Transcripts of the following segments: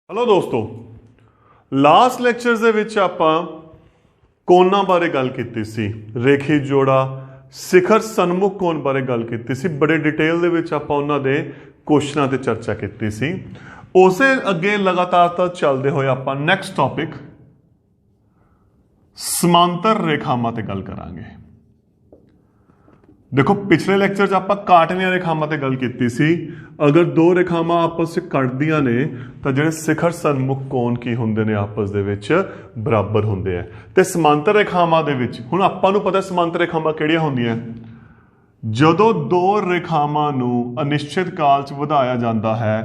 Hello दोस्तों, last lectures ਦੇ ਵਿੱਚ ਆਪਾਂ ਕੋਨਾਂ ਬਾਰੇ ਗੱਲ ਕੀਤੀ ਸੀ। ਰੇਖੀ ਜੋੜਾ ਸਿਖਰ ਸਨਮੁਖ ਕੋਣ ਬਾਰੇ ਗੱਲ ਕੀਤੀ ਸੀ। ਬੜੇ ਡਿਟੇਲ ਦੇ ਵਿੱਚ ਆਪਾਂ ਉਹਨਾਂ ਦੇ ਕੁਐਸਚਨਾਂ ਤੇ ਚਰਚਾ ਕੀਤੀ ਸੀ। ਉਸੇ ਅੱਗੇ ਲਗਾਤਾਰ ਤਾਂ ਚੱਲਦੇ ਹੋਏ ਆਪਾਂ ਨੈਕਸਟ ਟੌਪਿਕ ਸਮਾਂਤਰ ਰੇਖਾਵਾਂ ਤੇ ਗੱਲ ਕਰਾਂਗੇ। देखो पिछले ਲੈਕਚਰ 'ਚ ਆਪਾਂ ਕਾਟਵੀਆਂ ਰੇਖਾਵਾਂ ਤੇ ਗੱਲ ਕੀਤੀ ਸੀ। ਅਗਰ ਦੋ ਰੇਖਾਵਾਂ ਆਪਸ 'ਚ ਕੱਟਦੀਆਂ ਨੇ ਤਾਂ ਜਿਹੜੇ ਸਿਖਰ ਸਨਮੁਖ ਕੋਣ ਕੀ ਹੁੰਦੇ ਨੇ ਆਪਸ ਦੇ ਵਿੱਚ ਬਰਾਬਰ ਹੁੰਦੇ ਆ। ਤੇ ਸਮਾਂਤਰ ਰੇਖਾਵਾਂ ਦੇ ਵਿੱਚ ਹੁਣ ਆਪਾਂ ਨੂੰ ਪਤਾ ਸਮਾਂਤਰ ਰੇਖਾਵਾਂ ਕਿਹੜੀਆਂ ਹੁੰਦੀਆਂ। ਜਦੋਂ ਦੋ ਰੇਖਾਵਾਂ ਨੂੰ ਅਨਿਸ਼ਚਿਤ ਕਾਲ 'ਚ ਵਧਾਇਆ ਜਾਂਦਾ ਹੈ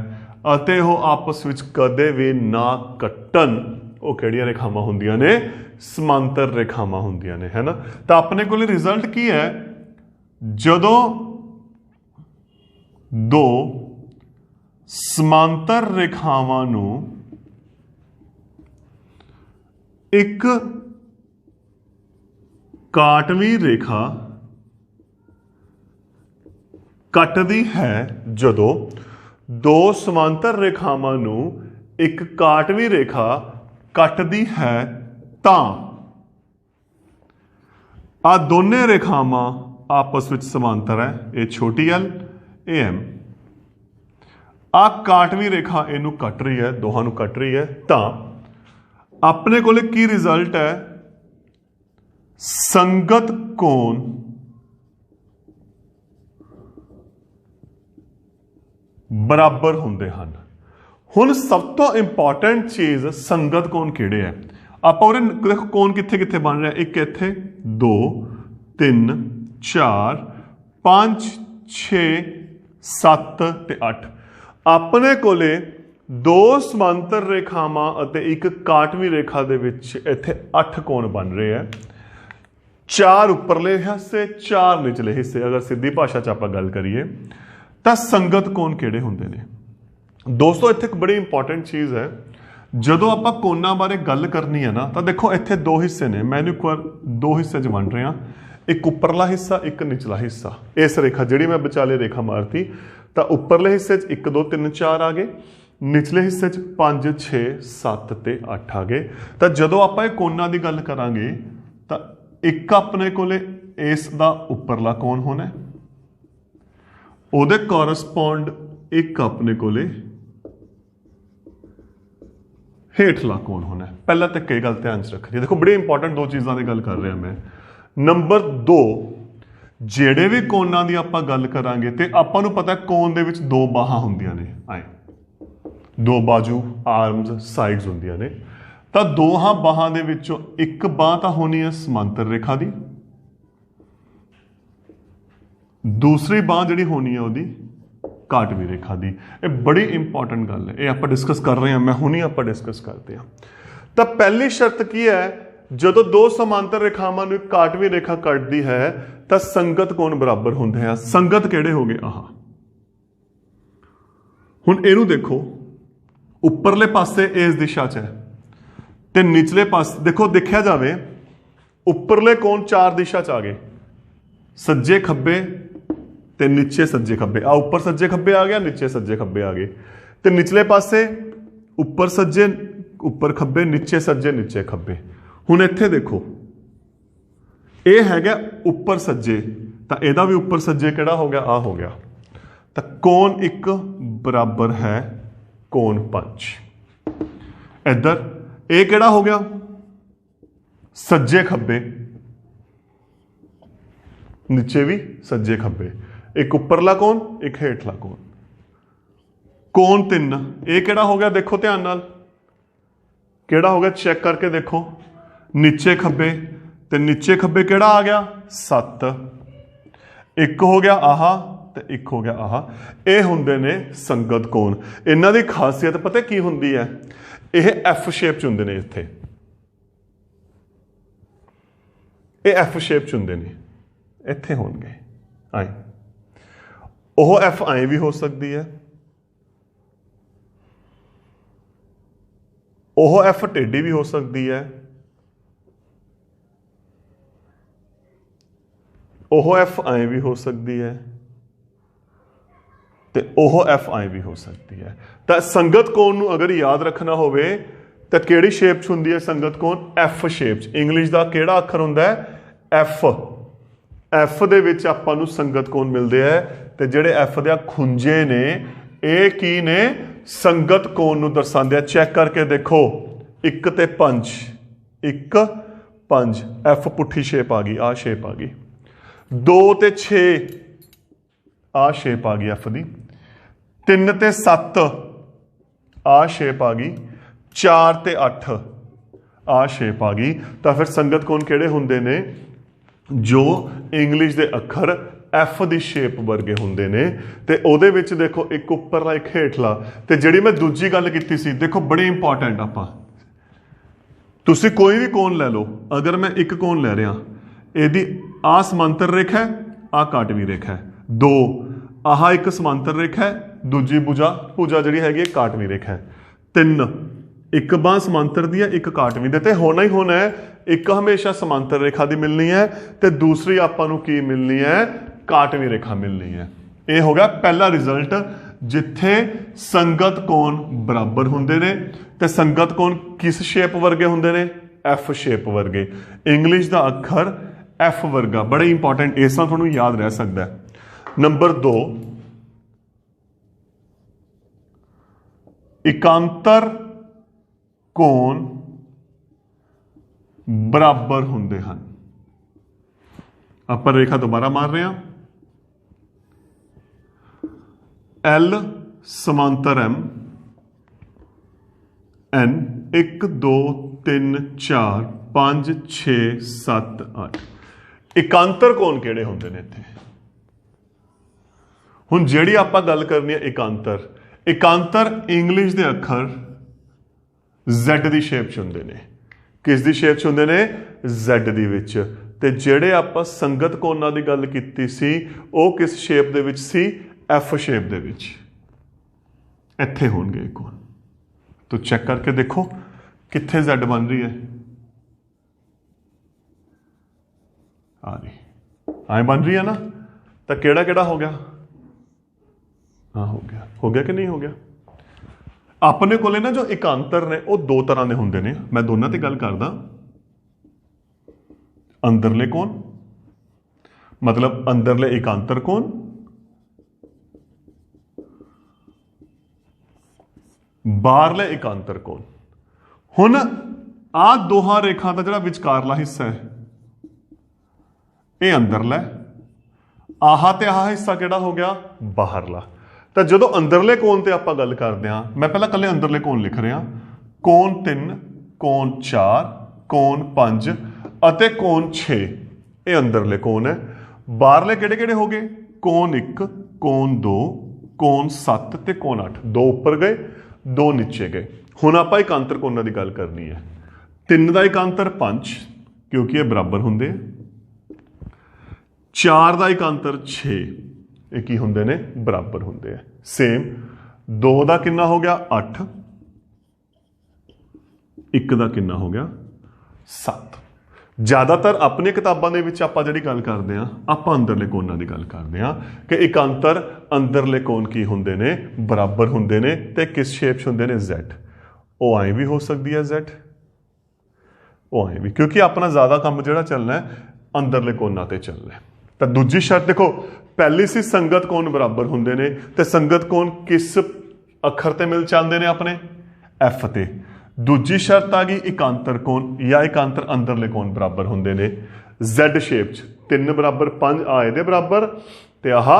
ਅਤੇ ਉਹ ਆਪਸ ਵਿੱਚ ਕਦੇ ਵੀ ਨਾ ਕੱਟਣ, ਉਹ ਕਿਹੜੀਆਂ ਰੇਖਾਵਾਂ ਹੁੰਦੀਆਂ ਨੇ? ਸਮਾਂਤਰ ਰੇਖਾਵਾਂ ਹੁੰਦੀਆਂ ਨੇ, ਹੈ ਨਾ। ਤਾਂ ਆਪਣੇ ਕੋਲ ਰਿਜ਼ਲਟ ਕੀ ਹੈ? ਜਦੋਂ ਦੋ ਸਮਾਂਤਰ ਰੇਖਾਵਾਂ ਨੂੰ ਇੱਕ ਕਾਟਵੀਂ ਰੇਖਾ ਕੱਟਦੀ ਹੈ, ਜਦੋਂ ਦੋ ਸਮਾਂਤਰ ਰੇਖਾਵਾਂ ਨੂੰ ਇੱਕ ਕਾਟਵੀਂ ਰੇਖਾ ਕੱਟਦੀ ਹੈ ਤਾਂ ਆ ਦੋਨੇ ਰੇਖਾਵਾਂ ਆਪਸ ਵਿੱਚ ਸਮਾਂਤਰ ਹੈ। ਇਹ ਛੋਟੀ ਐਲ, ਇਹ ਐਮ। ਆ ਕਾਟਵੀਂ ਰੇਖਾ ਇਹਨੂੰ ਕੱਟ ਰਹੀ ਹੈ, ਦੋਹਾਂ ਨੂੰ ਕੱਟ ਰਹੀ ਹੈ। ਤਾਂ ਆਪਣੇ ਕੋਲੇ ਕੀ ਰਿਜ਼ਲਟ ਹੈ? ਸੰਗਤ ਕੋਣ ਬਰਾਬਰ ਹੁੰਦੇ ਹਨ। ਹੁਣ ਸਭ ਤੋਂ ਇੰਪੋਰਟੈਂਟ ਚੀਜ਼ ਸੰਗਤ ਕੋਣ ਕਿਹੜੇ ਹੈ। ਆਪਾਂ ਉਹਦੇ ਦੇਖੋ ਕੋਣ ਕਿੱਥੇ ਕਿੱਥੇ ਬਣ ਰਿਹਾ। ਇੱਕ ਇੱਥੇ 2 3 4 5 6 7 ਤੇ 8। ਆਪਣੇ ਕੋਲੇ ਦੋ ਸਮਾਂਤਰ ਰੇਖਾਵਾਂ ਅਤੇ ਇੱਕ ਕਾਟਵੀਂ ਰੇਖਾ ਦੇ ਵਿੱਚ ਇੱਥੇ 8 ਕੋਣ ਬਣ ਰਹੇ ਆ। 4 ਉੱਪਰਲੇ ਹਿੱਸੇ, 4 ਨਿਚਲੇ ਹਿੱਸੇ। ਅਗਰ ਸਿੱਧੀ ਭਾਸ਼ਾ 'ਚ ਆਪਾਂ ਗੱਲ ਕਰੀਏ ਤਾਂ ਸੰਗਤ ਕੋਣ ਕਿਹੜੇ ਹੁੰਦੇ ਨੇ। ਦੋਸਤੋ ਇੱਥੇ ਇੱਕ ਬੜੀ ਇੰਪੋਰਟੈਂਟ ਚੀਜ਼ ਹੈ। ਜਦੋਂ ਆਪਾਂ ਕੋਣਾਂ ਬਾਰੇ ਗੱਲ ਕਰਨੀ ਹੈ ਨਾ ਤਾਂ ਦੇਖੋ ਇੱਥੇ ਦੋ ਹਿੱਸੇ ਨੇ। ਮੈਂ ਇਹਨੂੰ ਇੱਕ ਵਾਰ ਦੋ ਹਿੱਸੇ 'ਚ ਵੰਡ ਰਿਹਾ। ਇੱਕ ਉੱਪਰਲਾ ਹਿੱਸਾ, ਇੱਕ ਨਿਚਲਾ ਹਿੱਸਾ। ਇਸ ਰੇਖਾ ਜਿਹੜੀ ਮੈਂ ਵਿਚਾਲੇ ਰੇਖਾ ਮਾਰਤੀ ਤਾਂ ਉੱਪਰਲੇ ਹਿੱਸੇ 'ਚ 1 2 3 4 ਆ ਗਏ, ਨਿਚਲੇ ਹਿੱਸੇ 'ਚ 5 6 7 ਤੇ 8 ਆ ਗਏ। ਤਾਂ ਜਦੋਂ ਆਪਾਂ ਇਹ ਕੋਣਾਂ ਦੀ ਗੱਲ ਕਰਾਂਗੇ ਤਾਂ ਇੱਕ ਆਪਣੇ ਕੋਲੇ ਇਸ ਦਾ ਉੱਪਰਲਾ ਕੋਣ ਹੋਣਾ, ਉਹਦੇ ਕੋਰਸਪੌਂਡ ਇੱਕ ਆਪਣੇ ਕੋਲੇ ਹੇਠਲਾ ਕੋਣ ਹੋਣਾ। ਪਹਿਲਾਂ ਤੱਕ ਇਹ ਗੱਲ ਧਿਆਨ 'ਚ ਰੱਖਣੀ। ਦੇਖੋ ਬੜੀ ਇੰਪੋਰਟੈਂਟ ਦੋ ਚੀਜ਼ਾਂ ਦੀ ਗੱਲ ਕਰ ਰਿਹਾ ਮੈਂ। ਨੰਬਰ 2, ਜਿਹੜੇ ਵੀ ਕੋਣਾਂ ਦੀ ਆਪਾਂ ਗੱਲ ਕਰਾਂਗੇ ਤੇ ਆਪਾਂ ਨੂੰ ਪਤਾ ਕੋਣ ਦੇ ਵਿੱਚ ਦੋ ਬਾਹਾਂ ਹੁੰਦੀਆਂ ਨੇ। ਆਏ ਦੋ ਬਾਜੂ, ਆਰਮਸ, ਸਾਈਡਸ ਹੁੰਦੀਆਂ ਨੇ। ਤਾਂ ਦੋਹਾਂ ਬਾਹਾਂ ਦੇ ਵਿੱਚੋਂ ਇੱਕ ਬਾਹ ਤਾਂ ਹੋਣੀ ਹੈ ਸਮਾਂਤਰ ਰੇਖਾ ਦੀ, ਦੂਸਰੀ ਬਾਹ ਜਿਹੜੀ ਹੋਣੀ ਹੈ ਉਹਦੀ ਕਾਟਵੀਂ ਰੇਖਾ ਦੀ। ਇਹ ਬੜੀ ਇੰਪੋਰਟੈਂਟ ਗੱਲ ਹੈ, ਇਹ ਆਪਾਂ ਡਿਸਕਸ ਕਰ ਰਹੇ ਹਾਂ। ਮੈਂ ਹੁਣੀ ਆਪਾਂ ਡਿਸਕਸ ਕਰਦੇ ਹਾਂ। ਤਾਂ ਪਹਿਲੀ ਸ਼ਰਤ ਕੀ ਹੈ? ਜਦੋਂ ਦੋ ਸਮਾਂਤਰ ਰੇਖਾਵਾਂ ਨੂੰ ਇੱਕ ਕਾਟਵੀਂ ਰੇਖਾ ਕੱਟਦੀ ਹੈ ਤਾਂ ਸੰਗਤ ਕੋਣ ਬਰਾਬਰ ਹੁੰਦੇ ਆ। ਸੰਗਤ ਕਿਹੜੇ ਹੋ ਗਏ? ਆਹ ਹੁਣ ਇਹਨੂੰ ਦੇਖੋ, ਉੱਪਰਲੇ ਪਾਸੇ ਇਸ ਦਿਸ਼ਾ 'ਚ ਹੈ ਤੇ ਨਿਚਲੇ ਪਾਸੇ ਦੇਖੋ, ਦੇਖਿਆ ਜਾਵੇ ਉੱਪਰਲੇ ਕੋਣ 4 ਦਿਸ਼ਾ 'ਚ ਆ ਗਏ, ਸੱਜੇ ਖੱਬੇ ਤੇ ਨੀਚੇ ਸੱਜੇ ਖੱਬੇ। ਆ ਉੱਪਰ ਸੱਜੇ ਖੱਬੇ ਆ ਗਿਆ, ਨੀਚੇ ਸੱਜੇ ਖੱਬੇ ਆ ਗਏ। ਤੇ ਨਿਚਲੇ ਪਾਸੇ ਉੱਪਰ ਸੱਜੇ ਉੱਪਰ ਖੱਬੇ, ਨੀਚੇ ਸੱਜੇ ਨੀਚੇ ਖੱਬੇ। ਹੁਣ ਇੱਥੇ ਦੇਖੋ, ਇਹ ਹੈਗਾ ਉੱਪਰ ਸੱਜੇ, ਤਾਂ ਇਹਦਾ ਵੀ ਉੱਪਰ ਸੱਜੇ ਕਿਹੜਾ ਹੋ ਗਿਆ? ਆ ਹੋ ਗਿਆ। ਤਾਂ ਕੋਣ 1 ਬਰਾਬਰ ਹੈ ਕੋਣ 5। ਇੱਧਰ ਇਹ ਕਿਹੜਾ ਹੋ ਗਿਆ? ਸੱਜੇ ਖੱਬੇ, ਨੀਚੇ ਵੀ ਸੱਜੇ ਖੱਬੇ। ਇੱਕ ਉੱਪਰਲਾ ਕੋਣ, ਇੱਕ ਹੇਠਲਾ ਕੋਣ। ਕੋਣ 3 ਇਹ ਕਿਹੜਾ ਹੋ ਗਿਆ? ਦੇਖੋ ਧਿਆਨ ਨਾਲ, ਕਿਹੜਾ ਹੋ ਗਿਆ? ਚੈੱਕ ਕਰਕੇ ਦੇਖੋ। ਨੀਚੇ ਖੱਬੇ ਤੇ ਨੀਚੇ ਖੱਬੇ ਕਿਹੜਾ ਆ ਗਿਆ? 7। ਇੱਕ ਹੋ ਗਿਆ ਆਹ ਤੇ ਇੱਕ ਹੋ ਗਿਆ ਆਹ। ਇਹ ਹੁੰਦੇ ਨੇ ਸੰਗਤ ਕੋਣ। ਇਹਨਾਂ ਦੀ ਖਾਸੀਅਤ ਪਤਾ ਕੀ ਹੁੰਦੀ ਹੈ? ਇਹ ਐਫ ਸ਼ੇਪ 'ਚ ਹੁੰਦੇ ਨੇ। ਇੱਥੇ ਇਹ ਐਫ ਸ਼ੇਪ 'ਚ ਹੁੰਦੇ ਨੇ, ਇੱਥੇ ਹੋਣਗੇ ਆਏ। ਉਹ ਐਫ ਆਏ ਵੀ ਹੋ ਸਕਦੀ ਹੈ, ਉਹ ਐਫ ਟੇਢੀ ਵੀ ਹੋ ਸਕਦੀ ਹੈ, ਉਹ ਐਫ ਆਏ ਵੀ ਹੋ ਸਕਦੀ ਹੈ, ਤੇ ਉਹ ਐਫ ਆਈ ਵੀ ਹੋ ਸਕਦੀ ਹੈ। ਤਾਂ ਸੰਗਤ ਕੋਣ ਨੂੰ ਅਗਰ ਯਾਦ ਰੱਖਣਾ ਹੋਵੇ ਤਾਂ ਕਿਹੜੀ ਸ਼ੇਪ 'ਚ ਹੁੰਦੀ ਹੈ ਸੰਗਤ ਕੋਣ? ਐਫ ਸ਼ੇਪ 'ਚ। ਇੰਗਲਿਸ਼ ਦਾ ਕਿਹੜਾ ਅੱਖਰ ਹੁੰਦਾ ਹੈ? ਐਫ। ਐਫ ਦੇ ਵਿੱਚ ਆਪਾਂ ਨੂੰ ਸੰਗਤ ਕੋਣ ਮਿਲਦੇ ਹੈ ਤੇ ਜਿਹੜੇ ਐਫ ਦੇ ਖੁੰਝੇ ਨੇ ਇਹ ਕੀ ਨੇ? ਸੰਗਤ ਕੋਣ ਨੂੰ ਦਰਸਾਉਂਦੇ ਆ। ਚੈੱਕ ਕਰਕੇ ਦੇਖੋ 1 ਤੇ 5, 1 5 ਐਫ ਪੁੱਠੀ ਸ਼ੇਪ ਆ ਗਈ, ਆਹ ਸ਼ੇਪ ਆ ਗਈ। 2 ਤੇ 6 ਆਹ ਸ਼ੇਪ ਆ ਗਈ ਐਫ ਦੀ। 3 ਤੇ 7 ਆਹ ਸ਼ੇਪ ਆ ਗਈ। 4 ਤੇ 8 ਆਹ ਸ਼ੇਪ ਆ ਗਈ। ਤਾਂ ਫਿਰ ਸੰਗਤ ਕੋਣ ਕਿਹੜੇ ਹੁੰਦੇ ਨੇ? ਜੋ ਇੰਗਲਿਸ਼ ਦੇ ਅੱਖਰ ਐਫ ਦੀ ਸ਼ੇਪ ਵਰਗੇ ਹੁੰਦੇ ਨੇ। ਤੇ ਉਹਦੇ ਵਿੱਚ ਦੇਖੋ ਇੱਕ ਉੱਪਰਲਾ ਇੱਕ ਹੇਠਲਾ। ਤੇ ਜਿਹੜੀ ਮੈਂ ਦੂਜੀ ਗੱਲ ਕੀਤੀ ਸੀ ਦੇਖੋ ਬੜੀ ਇੰਪੋਰਟੈਂਟ, ਆਪਾਂ ਤੁਸੀਂ ਕੋਈ ਵੀ ਕੋਣ ਲੈ ਲਓ, ਅਗਰ ਮੈਂ ਇੱਕ ਕੋਣ ਲੈ ਰਿਹਾ ਇਹਦੀ ਆਹ ਸਮਾਂਤਰ ਰੇਖਾ ਹੈ, ਆਹ ਕਾਟਵੀ ਰੇਖਾ ਹੈ। 2 ਆਹ ਇੱਕ ਸਮਾਂਤਰ ਰੇਖਾ ਹੈ, ਦੂਜੀ ਭੁਜਾ ਜਿਹੜੀ ਹੈਗੀ ਕਾਟਵੀ ਰੇਖਾ ਹੈ। 3 ਇੱਕ ਬਾਂਹ ਸਮਾਂਤਰ ਦੀ ਹੈ, ਇੱਕ ਕਾਟਵੀ ਦੇ। ਤੇ ਹੋਣਾ ਹੀ ਹੋਣਾ ਹੈ, ਇੱਕ ਹਮੇਸ਼ਾ ਸਮਾਂਤਰ ਰੇਖਾ ਦੀ ਮਿਲਣੀ ਹੈ ਤੇ ਦੂਸਰੀ ਆਪਾਂ ਨੂੰ ਕੀ ਮਿਲਣੀ ਹੈ? ਕਾਟਵੀ ਰੇਖਾ ਮਿਲਣੀ ਹੈ। ਇਹ ਹੋ ਗਿਆ ਪਹਿਲਾ ਰਿਜ਼ਲਟ, ਜਿੱਥੇ ਸੰਗਤ ਕੋਣ ਬਰਾਬਰ ਹੁੰਦੇ ਨੇ ਤੇ ਸੰਗਤ ਕੋਣ ਕਿਸ ਸ਼ੇਪ ਵਰਗੇ ਹੁੰਦੇ ਨੇ? ਐਫ ਸ਼ੇਪ ਵਰਗੇ। ਇੰਗਲਿਸ਼ ਦਾ ਅੱਖਰ ਐਫ ਵਰਗਾ, ਬੜੇ ਇੰਪੋਰਟੈਂਟ, ਇਸ ਤਰ੍ਹਾਂ ਤੁਹਾਨੂੰ ਯਾਦ ਰਹਿ ਸਕਦਾ ਹੈ। ਨੰਬਰ 2, ਇਕਾਂਤਰ ਕੋਣ ਬਰਾਬਰ ਹੁੰਦੇ ਹਨ। ਆਪਾਂ ਰੇਖਾ ਦੁਬਾਰਾ ਮਾਰ ਰਹੇ ਹਾਂ। L ਸਮਾਂਤਰ M, N 1 2 3 4 5 6 7 8 ਇਕਾਂਤਰ ਕੋਣ ਕਿਹੜੇ ਹੁੰਦੇ ਨੇ ਇੱਥੇ? ਹੁਣ ਜਿਹੜੀ ਆਪਾਂ ਗੱਲ ਕਰਨੀ ਹੈ ਇਕਾਂਤਰ, ਇਕਾਂਤਰ ਇੰਗਲਿਸ਼ ਦੇ ਅੱਖਰ Z ਦੀ ਸ਼ੇਪ 'ਚ ਹੁੰਦੇ ਨੇ। ਕਿਸ ਦੀ ਸ਼ੇਪ 'ਚ ਹੁੰਦੇ ਨੇ? Z ਦੀ ਵਿੱਚ। ਤੇ ਜਿਹੜੇ ਆਪਾਂ ਸੰਗਤ ਕੋਣਾਂ ਦੀ ਗੱਲ ਕੀਤੀ ਸੀ ਉਹ ਕਿਸ ਸ਼ੇਪ ਦੇ ਵਿੱਚ ਸੀ? ਐਫ ਸ਼ੇਪ ਦੇ ਵਿੱਚ। ਇੱਥੇ ਹੋਣਗੇ ਇਹ ਕੋਣ। ਤੋ ਚੈੱਕ ਕਰਕੇ ਦੇਖੋ ਕਿੱਥੇ Z ਬਣ ਰਹੀ ਹੈ। ਆ ਰਹੀ, ਆਏ ਬਣ ਰਹੀ ਹੈ ਨਾ। ਤਾਂ ਕਿਹੜਾ ਕਿਹੜਾ ਹੋ ਗਿਆ? ਹਾਂ ਹੋ ਗਿਆ ਕਿ ਨਹੀਂ ਹੋ ਗਿਆ? ਆਪਣੇ ਕੋਲੇ ਨਾ ਜੋ ਇਕਾਂਤਰ ਨੇ ਉਹ 2 ਤਰ੍ਹਾਂ ਦੇ ਹੁੰਦੇ ਨੇ। ਮੈਂ ਦੋਨਾਂ ਤੇ ਗੱਲ ਕਰਦਾ। ਅੰਦਰਲੇ ਕੋਣ ਮਤਲਬ ਅੰਦਰਲੇ ਇਕਾਂਤਰ ਕੋਣ, ਬਾਹਰਲੇ ਇਕਾਂਤਰ ਕੋਣ। ਹੁਣ ਆਹ ਦੋਹਾਂ ਰੇਖਾ ਦਾ ਜਿਹੜਾ ਵਿਚਕਾਰਲਾ ਹਿੱਸਾ ਹੈ ਇਹ ਅੰਦਰਲਾ, ਆਹ ਤੇ ਆਹ ਹਿੱਸਾ ਕਿਹੜਾ ਹੋ ਗਿਆ? ਬਾਹਰਲਾ। ਤਾਂ ਜਦੋਂ ਅੰਦਰਲੇ ਕੋਣ ਤੇ ਆਪਾਂ ਗੱਲ ਕਰਦੇ ਹਾਂ, ਮੈਂ ਪਹਿਲਾਂ ਇਕੱਲੇ ਅੰਦਰਲੇ ਕੋਣ ਲਿਖ ਰਿਹਾ। ਕੋਣ 3, ਕੋਣ 4, ਕੋਣ 5 ਅਤੇ ਕੋਣ 6 ਇਹ ਅੰਦਰਲੇ ਕੋਣ ਹੈ। ਬਾਹਰਲੇ ਕਿਹੜੇ ਕਿਹੜੇ ਹੋ ਗਏ? ਕੋਣ 1, ਕੋਣ 2, ਕੋਣ 7 ਤੇ ਕੋਣ 8। 2 ਉੱਪਰ ਗਏ, 2 ਨੀਚੇ ਗਏ। ਹੁਣ ਆਪਾਂ ਇਕਾਂਤਰ ਕੋਣਾਂ ਦੀ ਗੱਲ ਕਰਨੀ ਹੈ। 3 ਦਾ ਇਕਾਂਤਰ 5 ਕਿਉਂਕਿ ਇਹ ਬਰਾਬਰ ਹੁੰਦੇ ਆ। 4 ਦਾ ਇਕਾਂਤਰ 6 ਇਹ ਕੀ ਹੁੰਦੇ ਨੇ? ਬਰਾਬਰ ਹੁੰਦੇ ਆ। ਸੇਮ 2 ਦਾ ਕਿੰਨਾ ਹੋ ਗਿਆ? 8। 1 ਦਾ ਕਿੰਨਾ ਹੋ ਗਿਆ? 7। ਜ਼ਿਆਦਾਤਰ ਆਪਣੀ ਕਿਤਾਬਾਂ ਦੇ ਵਿੱਚ ਆਪਾਂ ਜਿਹੜੀ ਗੱਲ ਕਰਦੇ ਹਾਂ ਆਪਾਂ ਅੰਦਰਲੇ ਕੋਣਾਂ ਦੀ ਗੱਲ ਕਰਦੇ ਹਾਂ ਕਿ ਇਕਾਂਤਰ ਅੰਦਰਲੇ ਕੋਣ ਕੀ ਹੁੰਦੇ ਨੇ? ਬਰਾਬਰ ਹੁੰਦੇ ਨੇ। ਤੇ ਕਿਸ ਸ਼ੇਪ 'ਚ ਹੁੰਦੇ ਨੇ? Z। ਉਹ ਐਂ ਵੀ ਹੋ ਸਕਦੀ ਹੈ Z, ਉਹ ਐਂ ਵੀ, ਕਿਉਂਕਿ ਆਪਣਾ ਜ਼ਿਆਦਾ ਕੰਮ ਜਿਹੜਾ ਚੱਲਣਾ ਹੈ ਅੰਦਰਲੇ ਕੋਣਾਂ ਤੇ ਚੱਲਣਾ ਹੈ। ਤਾਂ ਦੂਜੀ ਸ਼ਰਤ ਦੇਖੋ, ਪਹਿਲੀ ਸੀ ਸੰਗਤ ਕੋਣ ਬਰਾਬਰ ਹੁੰਦੇ ਨੇ ਤੇ ਸੰਗਤ ਕੋਣ ਕਿਸ ਅੱਖਰ ਤੇ ਮਿਲ ਚੱਲਦੇ ਨੇ? ਆਪਣੇ ਐਫ ਤੇ। ਦੂਜੀ ਸ਼ਰਤ ਆ ਗਈ ਇਕਾਂਤਰ ਕੋਣ ਜਾਂ ਇਕਾਂਤਰ ਅੰਦਰਲੇ ਕੋਣ ਬਰਾਬਰ ਹੁੰਦੇ ਨੇ Z ਸ਼ੇਪ 'ਚ। 3 ਬਰਾਬਰ 5 ਆ ਇਹਦੇ ਬਰਾਬਰ ਤੇ ਆਹ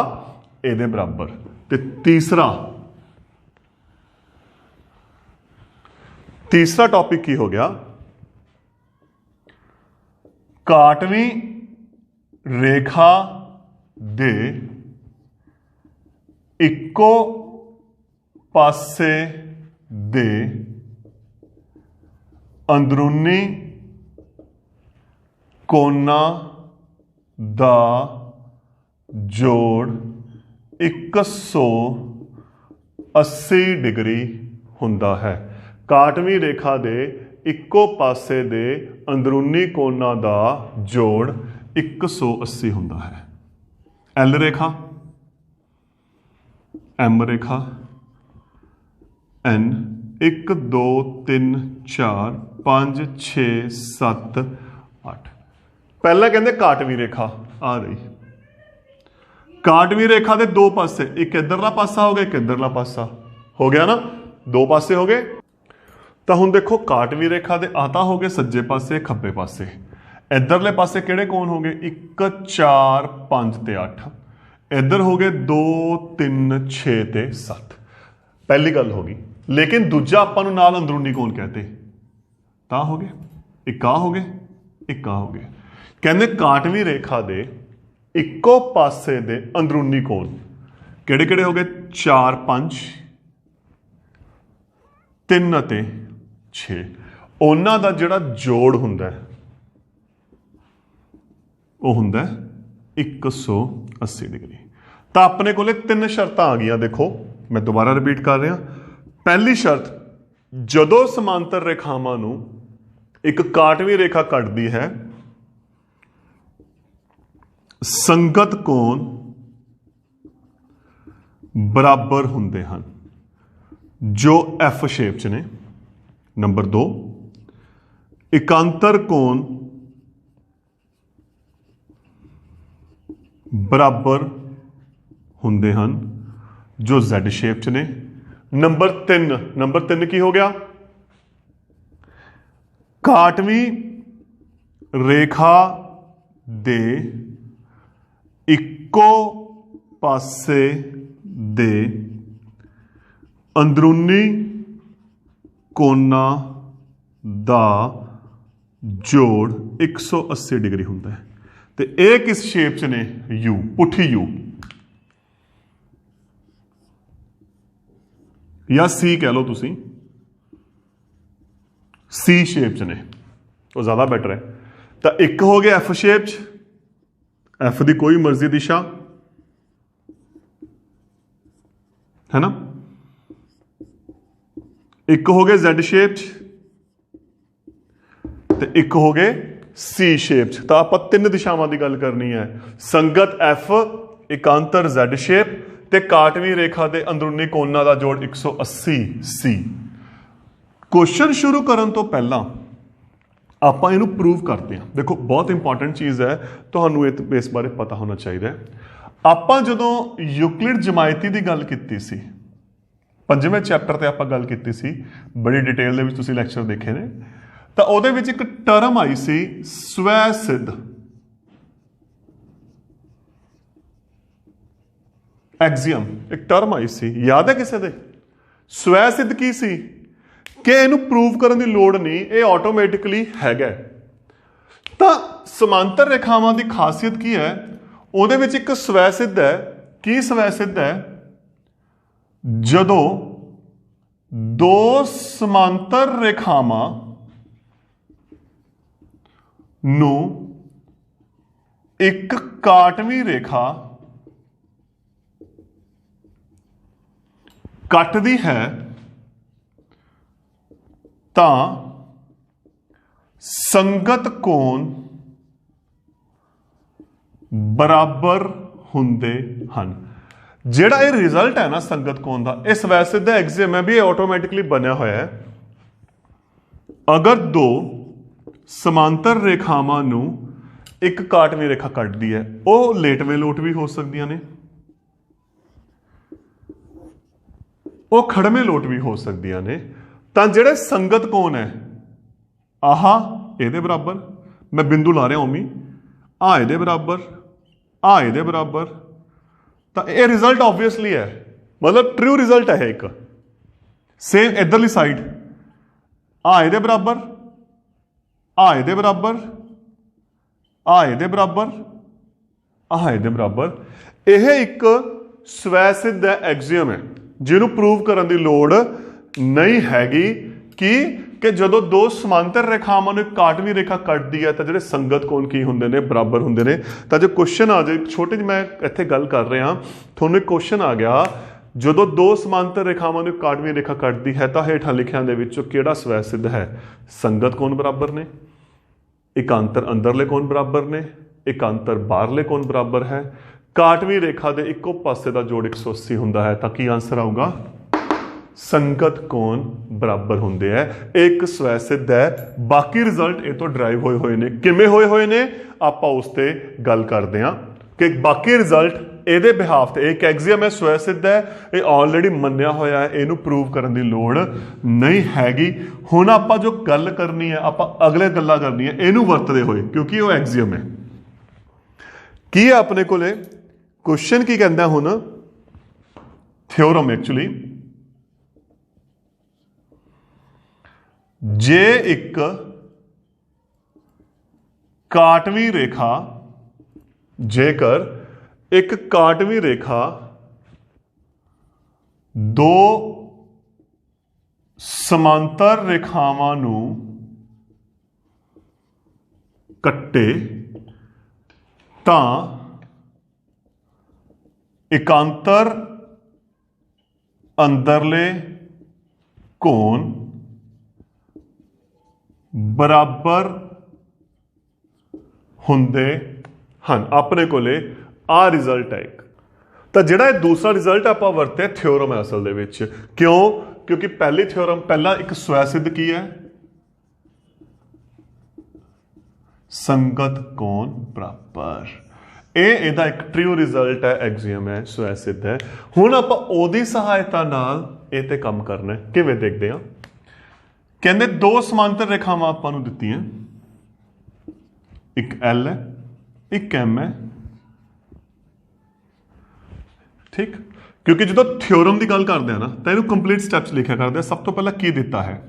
ਇਹਦੇ ਬਰਾਬਰ। ਤੇ ਤੀਸਰਾ ਟੌਪਿਕ ਕੀ ਹੋ ਗਿਆ? ਕਾਟਵੀਂ ਰੇਖਾ ਦੇ ਇੱਕੋ ਪਾਸੇ ਦੇ ਅੰਦਰੂਨੀ ਕੋਣਾਂ ਦਾ ਜੋੜ 180 ਡਿਗਰੀ ਹੁੰਦਾ ਹੈ। ਕਾਟਵੀਂ ਰੇਖਾ ਦੇ ਇੱਕੋ ਪਾਸੇ ਦੇ ਅੰਦਰੂਨੀ ਕੋਣਾਂ ਦਾ ਜੋੜ 180 ਹੁੰਦਾ ਹੈ। ਐਲ ਰੇਖਾ एम रेखा एन 1 2 3 4 5 6 7 8 पहला कहते काटवी रेखा आ रही काटवी रेखा के दो पासे एक इधरला पासा हो गया एक इधरला पासा हो गया ना दो पासे हो गए तो हुण देखो काटवी रेखा के आता हो गए सज्जे पासे खब्बे पासे इधरले पासे किहड़े कोण हो गए 1 4 5 ते 8 इधर हो गए 2 3 6 ते 7 पहली गल हो गई लेकिन दूजा आपां नूं नाल अंदरूनी कोण कहते ता हो गए एक आ हो गए एक आ हो गए कहते काटवी रेखा दे इक्को पासे दे अंदरूनी कोण किहड़े किहड़े हो गए 4 5 3 ਅਤੇ 6 ਉਹਨਾਂ ਦਾ ਜਿਹੜਾ ਜੋੜ ਹੁੰਦਾ ਹੈ ਉਹ ਹੁੰਦਾ 180 डिग्री ਤਾਂ ਆਪਣੇ ਕੋਲੇ ਤਿੰਨ ਸ਼ਰਤਾਂ ਆ ਗਈਆਂ ਦੇਖੋ ਮੈਂ ਦੁਬਾਰਾ ਰਿਪੀਟ ਕਰ ਰਿਹਾ ਪਹਿਲੀ ਸ਼ਰਤ ਜਦੋਂ ਸਮਾਂਤਰ ਰੇਖਾਵਾਂ ਨੂੰ ਇੱਕ ਕਾਟਵੀ ਰੇਖਾ ਕੱਟਦੀ ਹੈ संगत कोण बराबर हुंदे हन जो एफ शेप च ने नंबर 2 एकांतर कोण बराबर हुंदे हन जो जेड शेप च ने नंबर 3 की हो गया काटवी रेखा दे इक्को पासे दे अंदरूनी कोना दा जोड़ 180 डिग्री हुंदा है ते ये किस शेप च ने यू पुठी यू या सी कह लो तुसी सी शेप च ने वो ज़्यादा बेटर है तो एक हो गया एफ शेप च एफ की कोई मर्जी दिशा है ना एक हो गए जेड शेप च एक हो गए सी शेप च तो आप तीन दिशावां की गल करनी है संगत एफ एकांतर जेड शेप ते काटवी रेखा के अंदरूनी कोना का जोड़ 180 सी क्वेश्चन शुरू करने तो पहला ਆਪਾਂ ਇਹਨੂੰ ਪ੍ਰੂਵ ਕਰਦੇ ਹਾਂ ਦੇਖੋ ਬਹੁਤ ਇੰਪੋਰਟੈਂਟ ਚੀਜ਼ ਹੈ ਤੁਹਾਨੂੰ ਇਸ ਬਾਰੇ ਪਤਾ ਹੋਣਾ ਚਾਹੀਦਾ ਹੈ ਆਪਾਂ ਜਦੋਂ ਯੂਕਲਿਡ ਜਮਾਇਤੀ ਦੀ ਗੱਲ ਕੀਤੀ ਸੀ ਪੰਜਵੇਂ ਚੈਪਟਰ ਤੇ ਆਪਾਂ ਗੱਲ ਕੀਤੀ ਸੀ ਬੜੀ ਡਿਟੇਲ ਦੇ ਵਿੱਚ ਤੁਸੀਂ ਲੈਕਚਰ ਦੇਖੇ ਨੇ ਤਾਂ ਉਹਦੇ ਵਿੱਚ ਇੱਕ ਟਰਮ ਆਈ ਸੀ ਸਵੈ ਸਿੱਧ ਐਕਸੀਅਮ ਇੱਕ ਟਰਮ ਆਈ ਸੀ ਯਾਦ ਹੈ ਕਿਸੇ ਦੇ ਸਵੈ ਸਿੱਧ ਕੀ ਸੀ कि इनू प्रूव करने की लोड़ नहीं ये ऑटोमैटिकली हैगा तो समांतर रेखावां की खासियत की है उहदे विच एक स्वै सिद्ध है की स्वै सिद्ध है जदों दो समांतर रेखावां नू एक काटवी रेखा कटदी है ਤਾਂ ਸੰਗਤ ਕੋਣ ਬਰਾਬਰ ਹੁੰਦੇ ਹਨ ਜਿਹੜਾ ਇਹ ਰਿਜ਼ਲਟ ਹੈ ਨਾ ਸੰਗਤ ਕੋਣ ਦਾ ਇਸ ਵੈਸੇ ਦਾ ਐਗਜ਼ੀਅਮ ਹੈ ਵੀ ਇਹ ਆਟੋਮੈਟਿਕਲੀ ਬਣਿਆ ਹੋਇਆ ਹੈ ਅਗਰ ਦੋ ਸਮਾਂਤਰ ਰੇਖਾਵਾਂ ਨੂੰ ਇੱਕ ਕਾਟਵੀਂ ਰੇਖਾ ਕੱਟਦੀ ਹੈ ਉਹ ਲੇਟਵੇਂ ਲੋਟ ਵੀ ਹੋ ਸਕਦੀਆਂ ਨੇ ਉਹ ਖੜਵੇਂ ਲੋਟ ਵੀ ਹੋ ਸਕਦੀਆਂ ਨੇ ਤਾਂ ਜਿਹੜੇ ਸੰਗਤ ਕੋਣ ਹੈ ਆਹ ਇਹਦੇ ਬਰਾਬਰ ਮੈਂ ਬਿੰਦੂ ਲਾ ਰਿਹਾ ਉਮੀ ਆ ਇਹਦੇ ਬਰਾਬਰ ਆ ਇਹਦੇ ਬਰਾਬਰ ਤਾਂ ਇਹ ਰਿਜ਼ਲਟ ਆਬਵੀਅਸਲੀ ਹੈ मतलब ट्रू रिजल्ट है एक सेम इधरली साइड आ ਇਹਦੇ ਬਰਾਬਰ ਆ ਇਹਦੇ ਬਰਾਬਰ ਆ ਇਹਦੇ ਬਰਾਬਰ ਆ ਇਹਦੇ ਬਰਾਬਰ ਇਹ ਇੱਕ ਸਵੈ ਸਿੱਧ ਐਕਸੀਅਮ ਹੈ ਜਿਹਨੂੰ ਪ੍ਰੂਵ ਕਰਨ ਦੀ ਲੋੜ ਨਹੀਂ ਹੈਗੀ ਕਿ ਜਦੋਂ ਦੋ ਸਮਾਂਤਰ ਰੇਖਾਵਾਂ ਨੂੰ ਇੱਕ ਕਾਟਵੀਂ ਰੇਖਾ ਕੱਟਦੀ ਹੈ ਤਾਂ ਜਿਹੜੇ ਸੰਗਤ ਕੋਣ ਕੀ ਹੁੰਦੇ ਨੇ ਬਰਾਬਰ ਹੁੰਦੇ ਨੇ। ਤਾਂ ਜੇ ਕੁਐਸਚਨ ਆ ਜਾਏ ਛੋਟੇ ਜਿਹੀ ਮੈਂ ਇੱਥੇ ਗੱਲ ਕਰ ਰਿਹਾ ਤੁਹਾਨੂੰ ਇੱਕ ਕੁਐਸਚਨ ਆ ਗਿਆ ਜਦੋਂ ਦੋ ਸਮਾਂਤਰ ਰੇਖਾਵਾਂ ਨੂੰ ਕਾਟਵੀਂ ਰੇਖਾ ਕੱਟਦੀ ਹੈ ਤਾਂ ਹੇਠਾਂ ਲਿਖਿਆਂ ਦੇ ਵਿੱਚੋਂ ਕਿਹੜਾ ਸਵੈ ਸਿੱਧ ਹੈ? ਸੰਗਤ ਕੋਣ ਬਰਾਬਰ ਨੇ, ਇਕਾਂਤਰ ਅੰਦਰਲੇ ਕੋਣ ਬਰਾਬਰ ਨੇ, ਇਕਾਂਤਰ ਬਾਹਰਲੇ ਕੋਣ ਬਰਾਬਰ ਹੈ ਕਾਟਵੀਂ ਰੇਖਾ ਦੇ ਇੱਕੋ ਪਾਸੇ ਦਾ ਜੋੜ 180 ਹੁੰਦਾ ਹੈ ਤਾਂ ਕੀ ਆਨਸਰ ਆਊਗਾ ਸੰਗਤ ਕੋਣ ਬਰਾਬਰ ਹੁੰਦੇ ਹੈ। ਇਹ ਇੱਕ ਸਵੈ ਸਿੱਧ ਹੈ। ਬਾਕੀ ਰਿਜ਼ਲਟ ਇਹ ਤੋਂ ਡਰਾਈਵ ਹੋਏ ਹੋਏ ਨੇ। ਕਿਵੇਂ ਹੋਏ ਹੋਏ ਨੇ ਆਪਾਂ ਉਸ ਤੇ ਗੱਲ ਕਰਦੇ ਹਾਂ ਕਿ ਬਾਕੀ ਰਿਜ਼ਲਟ ਇਹਦੇ ਬਿਹਾਫ ਤੇ ਇੱਕ ਐਗਜ਼ੀਅਮ ਹੈ, ਸਵੈ ਸਿੱਧ ਹੈ, ਇਹ ਆਲਰੇਡੀ ਮੰਨਿਆ ਹੋਇਆ ਹੈ, ਇਹਨੂੰ ਪ੍ਰੂਵ ਕਰਨ ਦੀ ਲੋੜ ਨਹੀਂ ਹੈਗੀ। ਹੁਣ ਆਪਾਂ ਜੋ ਗੱਲ ਕਰਨੀ ਹੈ ਆਪਾਂ ਅਗਲੇ ਗੱਲਾਂ ਕਰਨੀਆਂ ਇਹਨੂੰ ਵਰਤਦੇ ਹੋਏ ਕਿਉਂਕਿ ਉਹ ਐਗਜ਼ੀਅਮ ਹੈ। ਕੀ ਹੈ ਆਪਣੇ ਕੋਲੇ ਕੁਐਸਚਨ ਕੀ ਕਹਿੰਦਾ ਹੁਣ ਥਿਓਰਮ ਐਕਚੁਅਲੀ ਜੇ ਇੱਕ ਕਾਟਵੀਂ ਰੇਖਾ ਜੇਕਰ ਇੱਕ ਕਾਟਵੀਂ ਰੇਖਾ ਦੋ ਸਮਾਂਤਰ ਰੇਖਾਵਾਂ ਨੂੰ ਕੱਟੇ ਤਾਂ ਇਕਾਂਤਰ ਅੰਦਰਲੇ ਕੋਣ ਬਰਾਬਰ ਹੁੰਦੇ ਹਨ। ਆਪਣੇ ਕੋਲੇ ਆ ਰਿਜ਼ਲਟ ਹੈ ਇੱਕ। ਤਾਂ ਜਿਹੜਾ ਇਹ ਦੂਸਰਾ ਰਿਜ਼ਲਟ ਆਪਾਂ ਵਰਤਿਆ ਥਿਓਰਮ ਹੈ ਅਸਲ ਦੇ ਵਿੱਚ। ਕਿਉਂ? ਕਿਉਂਕਿ ਪਹਿਲੀ ਥਿਓਰਮ ਪਹਿਲਾਂ ਇੱਕ ਸਵੈ ਸਿੱਧ ਕੀ ਹੈ ਸੰਗਤ ਕੋਣ ਬਰਾਬਰ। ਇਹ ਇਹਦਾ ਇੱਕ ਟ੍ਰਿਓ ਰਿਜ਼ਲਟ ਹੈ, ਐਗਜ਼ੀਅਮ ਹੈ, ਸਵੈ ਸਿੱਧ ਹੈ। ਹੁਣ ਆਪਾਂ ਉਹਦੀ ਸਹਾਇਤਾ ਨਾਲ ਇਹ ਤੇ ਕੰਮ ਕਰਨਾ ਹੈ। ਕਿਵੇਂ ਦੇਖਦੇ ਹਾਂ? ਕਹਿੰਦੇ ਦੋ ਸਮਾਂਤਰ ਰੇਖਾਵਾਂ ਆਪਾਂ ਨੂੰ ਦਿੱਤੀਆਂ, ਇੱਕ L ਹੈ ਇੱਕ M ਹੈ। ਠੀਕ, ਕਿਉਂਕਿ ਜਦੋਂ ਥਿਓਰਮ ਦੀ ਗੱਲ ਕਰਦੇ ਆ ਨਾ ਤਾਂ ਇਹਨੂੰ ਕੰਪਲੀਟ ਸਟੈਪਸ ਲਿਖਿਆ ਕਰਦੇ ਆ। ਸਭ ਤੋਂ ਪਹਿਲਾਂ ਕੀ ਦਿੱਤਾ ਹੈ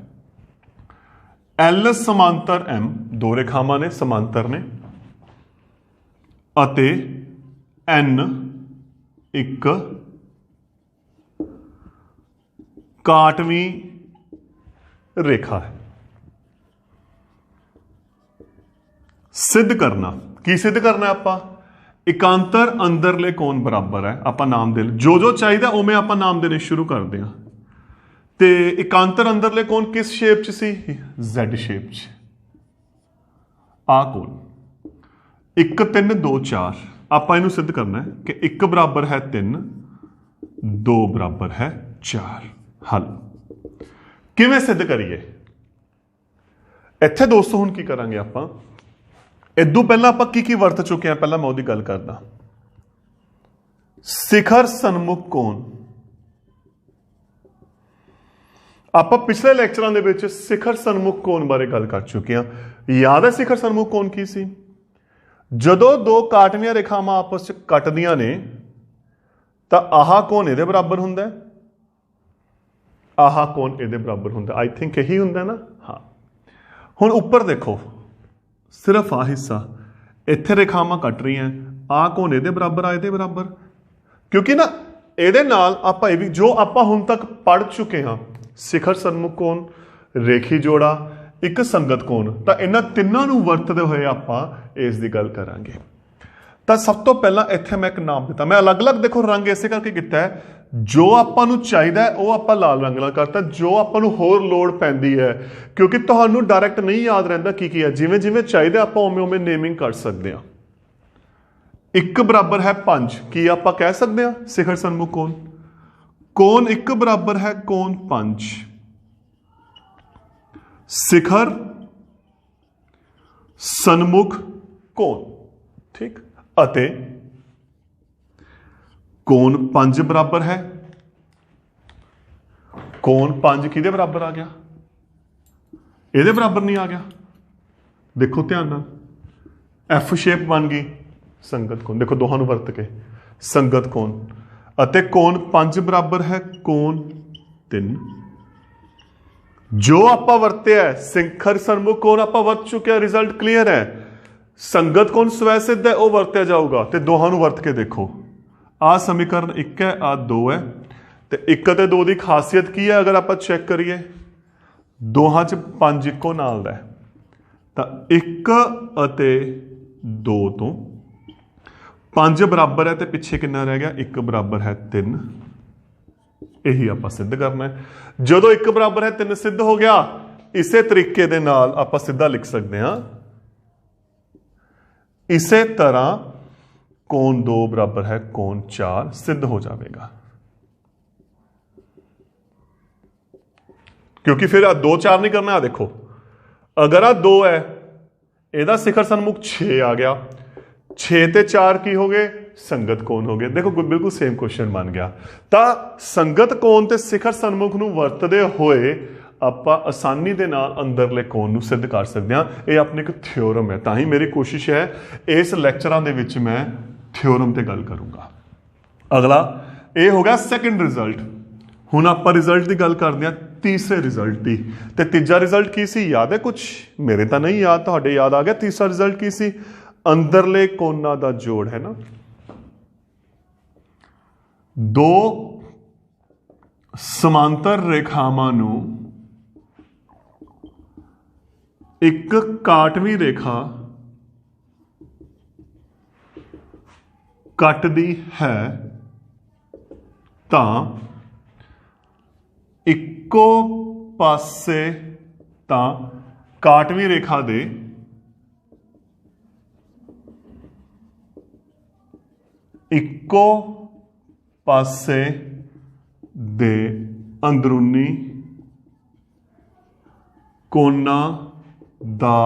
L ਸਮਾਂਤਰ M, ਦੋ ਰੇਖਾਵਾਂ ਨੇ ਸਮਾਂਤਰ ਨੇ ਅਤੇ N ਇੱਕ ਕਾਟਵੀਂ ਰੇਖਾ ਹੈ। ਸਿੱਧ ਕਰਨਾ ਕੀ ਸਿੱਧ ਕਰਨਾ ਆਪਾਂ ਇਕਾਂਤਰ ਅੰਦਰਲੇ ਕੋਣ ਬਰਾਬਰ ਹੈ। ਆਪਾਂ ਨਾਮ ਦੇ ਜੋ ਜੋ ਚਾਹੀਦਾ ਉਵੇਂ ਆਪਾਂ ਨਾਮ ਦੇਣੇ ਸ਼ੁਰੂ ਕਰਦੇ ਹਾਂ। ਤੇ ਇਕਾਂਤਰ ਅੰਦਰਲੇ ਕੋਣ ਕਿਸ ਸ਼ੇਪ ਚ ਸੀ Z ਸ਼ੇਪ ਚ। ਆ ਕੋਣ 1 3 2 4 ਆਪਾਂ ਇਹਨੂੰ ਸਿੱਧ ਕਰਨਾ ਹੈ ਕਿ 1 ਬਰਾਬਰ ਹੈ 3 2 ਬਰਾਬਰ ਹੈ 4। ਹੱਲ ਕਿਵੇਂ ਸਿੱਧ ਕਰੀਏ? ਇੱਥੇ ਦੋਸਤੋ ਹੁਣ ਕੀ ਕਰਾਂਗੇ ਆਪਾਂ ਇਦੋਂ ਪਹਿਲਾਂ ਆਪਾਂ ਕੀ ਵਰਤ ਚੁੱਕੇ ਹਾਂ ਪਹਿਲਾਂ ਮੈਂ ਉਹਦੀ ਗੱਲ ਕਰਦਾ। ਸਿਖਰ ਸਨਮੁਖ ਕੋਣ ਆਪਾਂ ਪਿਛਲੇ ਲੈਕਚਰਾਂ ਦੇ ਵਿੱਚ ਸਿਖਰ ਸਨਮੁਖ ਕੋਣ ਬਾਰੇ ਗੱਲ ਕਰ ਚੁੱਕੇ ਹਾਂ। ਯਾਦ ਹੈ ਸਿਖਰ ਸਨਮੁਖ ਕੋਣ ਕੀ ਸੀ? ਜਦੋਂ ਦੋ ਕਾਟਵੀਆਂ ਰੇਖਾਵਾਂ ਆਪਸ ਚ ਕੱਟਦੀਆਂ ਨੇ ਤਾਂ ਆਹ ਕੋਣ ਇਹਦੇ ਬਰਾਬਰ ਹੁੰਦਾ ਹੈ, ਆਹ ਕੋਣ ਇਹਦੇ ਬਰਾਬਰ ਹੁੰਦਾ। ਆਈ ਥਿੰਕ ਇਹੀ ਹੁੰਦਾ ਨਾ। ਹਾਂ, ਹੁਣ ਉੱਪਰ ਦੇਖੋ ਸਿਰਫ ਆ ਹਿੱਸਾ ਇੱਥੇ ਰੇਖਾਵਾਂ ਕੱਟ ਰਹੀਆਂ, ਆਹ ਕੋਣ ਇਹਦੇ ਬਰਾਬਰ ਆ ਇਹਦੇ ਬਰਾਬਰ। ਕਿਉਂਕਿ ਨਾ ਇਹਦੇ ਨਾਲ ਆਪਾਂ ਇਹ ਵੀ ਜੋ ਆਪਾਂ ਹੁਣ ਤੱਕ ਪੜ੍ਹ ਚੁੱਕੇ ਹਾਂ ਸਿਖਰ ਸਨਮੁਖ ਕੋਣ, ਰੇਖੀ ਜੋੜਾ, ਇੱਕ ਸੰਗਤ ਕੋਣ, ਤਾਂ ਇਹਨਾਂ ਤਿੰਨਾਂ ਨੂੰ ਵਰਤਦੇ ਹੋਏ ਆਪਾਂ ਇਸ ਦੀ ਗੱਲ ਕਰਾਂਗੇ। ਤਾਂ ਸਭ ਤੋਂ ਪਹਿਲਾਂ ਇੱਥੇ ਮੈਂ ਇੱਕ ਨਾਮ ਦਿੱਤਾ। ਮੈਂ ਅਲੱਗ-ਅਲੱਗ ਦੇਖੋ ਰੰਗ ਇਸੇ ਕਰਕੇ ਕੀਤਾ ਹੈ। ਜੋ ਆਪਾਂ ਨੂੰ ਚਾਹੀਦਾ ਹੈ ਉਹ ਆਪਾਂ ਲਾਲ ਰੰਗ ਨਾਲ ਕਰਤਾ, ਜੋ ਆਪਾਂ ਨੂੰ ਹੋਰ ਲੋੜ ਪੈਂਦੀ ਹੈ ਕਿਉਂਕਿ ਤੁਹਾਨੂੰ ਡਾਇਰੈਕਟ ਨਹੀਂ ਯਾਦ ਰਹਿੰਦਾ ਕੀ ਹੈ, ਜਿਵੇਂ ਜਿਵੇਂ ਚਾਹੀਦਾ ਆਪਾਂ ਉਵੇਂ ਉਵੇਂ ਨੇਮਿੰਗ ਕਰ ਸਕਦੇ ਹਾਂ। 1 ਬਰਾਬਰ ਹੈ 5 ਕੀ ਆਪਾਂ ਕਹਿ ਸਕਦੇ ਹਾਂ ਸਿਖਰ ਸਨਮੁਖ ਕੋਣ। ਕੋਣ 1 ਬਰਾਬਰ ਹੈ ਕੋਣ 5। ਸਿਖਰ ਸਨਮੁਖ ਕੋਣ। ਠੀਕ, ਅਤੇ ਕੋਣ 5 ਬਰਾਬਰ ਹੈ ਕੋਣ 5 ਕਿਹਦੇ ਬਰਾਬਰ ਆ ਗਿਆ? ਇਹਦੇ ਬਰਾਬਰ ਨਹੀਂ ਆ ਗਿਆ। ਦੇਖੋ ਧਿਆਨ ਨਾਲ ਐਫ ਸ਼ੇਪ ਬਣ ਗਈ ਸੰਗਤ ਕੋਣ। ਦੇਖੋ ਦੋਹਾਂ ਨੂੰ ਵਰਤ ਕੇ ਸੰਗਤ ਕੋਣ ਅਤੇ ਕੋਣ 5 ਬਰਾਬਰ ਹੈ ਕੋਣ 3। ਜੋ ਆਪਾਂ ਵਰਤਿਆ ਸਿਖਰ ਸਨਮੁਖ ਕੋਣ ਆਪਾਂ ਵਰਤ ਚੁੱਕਿਆ, ਰਿਜ਼ਲਟ ਕਲੀਅਰ ਹੈ। ਸੰਗਤ ਕੋਣ ਸਵੈ ਸਿੱਧ ਹੈ ਉਹ ਵਰਤਿਆ ਜਾਊਗਾ ਤੇ ਦੋਹਾਂ ਨੂੰ ਵਰਤ ਕੇ ਦੇਖੋ। ਆ ਸਮੀਕਰਨ 1 ਹੈ, ਆ 2 ਹੈ ਤੇ 1 ਅਤੇ 2 ਦੀ ਖਾਸੀਅਤ ਕੀ ਹੈ? ਅਗਰ ਆਪਾਂ ਚੈੱਕ ਕਰੀਏ ਦੋਹਾਂ 'ਚ 5 ਇੱਕੋ ਨਾਲ ਦਾ ਹੈ ਤਾਂ 1 ਅਤੇ 2 ਤੋਂ 5 ਬਰਾਬਰ ਹੈ ਤੇ ਪਿੱਛੇ ਕਿੰਨਾ ਰਹਿ ਗਿਆ? 1 ਬਰਾਬਰ ਹੈ 3। ਇਹੀ ਆਪਾਂ ਸਿੱਧ ਕਰਨਾ ਹੈ। ਜਦੋਂ 1 ਬਰਾਬਰ ਹੈ 3 ਸਿੱਧ ਹੋ ਗਿਆ, ਇਸੇ ਤਰੀਕੇ ਦੇ ਨਾਲ ਆਪਾਂ ਸਿੱਧਾ ਲਿਖ ਸਕਦੇ ਹਾਂ। ਇਸੇ ਤਰ੍ਹਾਂ कोण 2 बराबर है कोण 4 सिद्ध हो जाएगा, क्योंकि फिर 2 4 नहीं करना। देखो अगर 2 है, ਇਹਦਾ ਸਿਖਰ ਸਨਮੁਖ 6 आ गया, 6 ਤੇ 4 ਕੀ ਹੋ ਗਏ, ਸੰਗਤ ਕੋਣ ਹੋ ਗਏ। ਦੇਖੋ ਬਿਲਕੁਲ ਸੇਮ ਕੁਐਸਚਨ ਬਣ ਗਿਆ। ਤਾਂ ਸੰਗਤ ਕੋਣ ਤੇ ਸਿਖਰ ਸਨਮੁਖ ਨੂੰ ਵਰਤਦੇ ਹੋਏ ਆਪਾਂ ਆਸਾਨੀ ਦੇ ਨਾਲ ਅੰਦਰਲੇ ਕੋਣ ਨੂੰ ਸਿੱਧ ਕਰ ਸਕਦੇ ਹਾਂ। ਇਹ ਆਪਣੀ ਇੱਕ ਥਿਓਰਮ ਹੈ, ਤਾਂ ਹੀ ਮੇਰੀ ਕੋਸ਼ਿਸ਼ ਹੈ ਇਸ ਲੈਕਚਰਾਂ ਦੇ ਵਿੱਚ ਮੈਂ ਥਿਓਰਮ ਤੇ ਗੱਲ ਕਰੂੰਗਾ। ਅਗਲਾ ਇਹ ਹੋ ਗਿਆ ਸੈਕੰਡ ਰਿਜ਼ਲਟ। ਹੁਣ ਆਪਾਂ ਰਿਜ਼ਲਟ ਦੀ ਗੱਲ ਕਰਦੇ ਹਾਂ ਤੀਸਰੇ ਰਿਜ਼ਲਟ ਦੀ। ਤੇ ਤੀਜਾ ਰਿਜ਼ਲਟ ਕੀ ਸੀ, ਯਾਦ ਹੈ ਕੁਛ? ਮੇਰੇ ਤਾਂ ਨਹੀਂ ਯਾਦ, ਤੁਹਾਡੇ ਯਾਦ ਆ ਗਿਆ। ਤੀਸਰਾ ਰਿਜ਼ਲਟ ਕੀ ਸੀ, ਅੰਦਰਲੇ ਕੋਣਾਂ ਦਾ ਜੋੜ ਹੈ ਨਾ। 2 ਸਮਾਂਤਰ ਰੇਖਾਵਾਂ ਨੂੰ ਇੱਕ ਕਾਟਵੀਂ ਰੇਖਾ ਕੱਟਦੀ ਹੈ ਤਾਂ ਇੱਕੋ ਪਾਸੇ ਤਾਂ ਕਾਟਵੀਂ ਰੇਖਾ ਦੇ ਇੱਕੋ ਪਾਸੇ ਦੇ ਅੰਦਰੂਨੀ ਕੋਣਾਂ ਦਾ